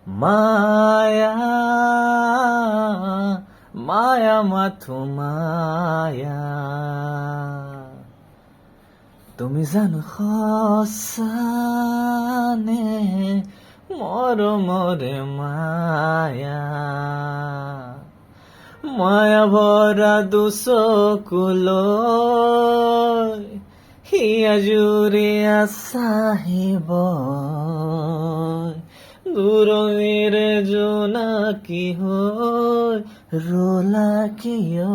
মায়া মায়া মাথো মায়া তুমি জানো সঁচানে মৰমৰে মায়া মায়া ভৰা দুচকুলৈ হিয়া জুৰিয়া চাহিব দূৰণিৰে জোনাকী হৈ ৰোলা কিয়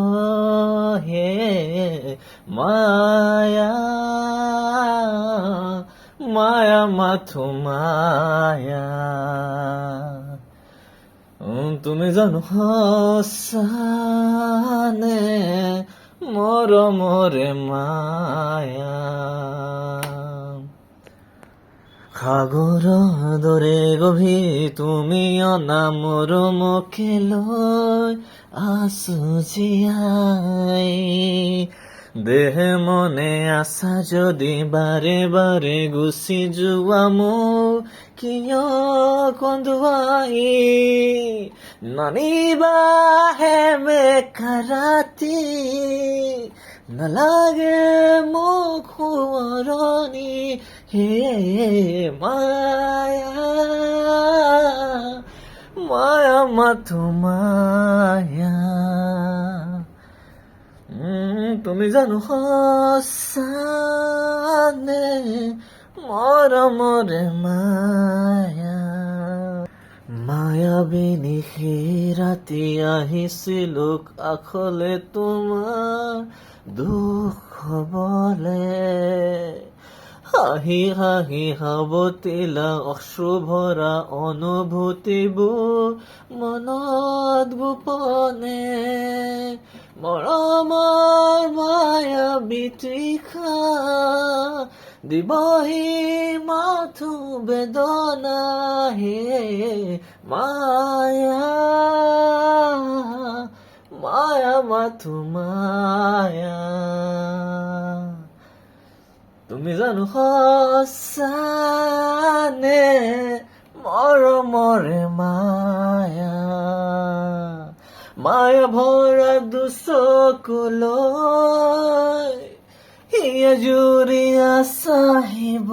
হে মায়া মায়া মাথো মায়া তুমি জানো সঁচানে মৰমৰে মায়া সাগৰৰ দৰে গভীৰ তুমি অনামৰ মুখে লৈ আছো জীয়াই দেহ মনে আছা যদি বাৰে বাৰে গুচি যোৱা মোক কিয় কন্দুৱাই নানিবাহে মেঘা ৰাতি নালাগে মোক সোঁৱৰণি হে মায়া মায়া মাথো মায়া তুমি জানো সঁচানে মৰমৰে মায়া মায়াবিনী সেই ৰাতি আহিছিলো কাষলে তোমাৰ দুখ হবলে হাঁহি হাঁহি সাৱটিলা অশ্ৰুভৰা অনুভূতিবোৰ মনত গোপনে মৰমৰ মায়া বিতৃষা দিবহি মাথো বেদনা হে মায়া মায়া মাথো মায়া তুমি জানো সঁচানে মৰমৰে মায়া মায়া ভৰা দুচকুলৈ হিয়া জুৰিয়া চাহিব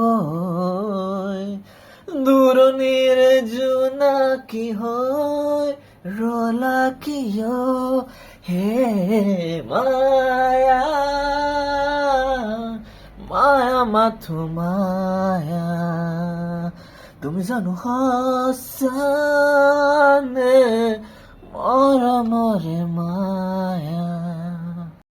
দূৰণিৰে জোনাকী হৈ ৰলা কিয় হে মায়া মায়া মাথো মায়া তুমি জানো সঁচানে মৰমৰে মায়া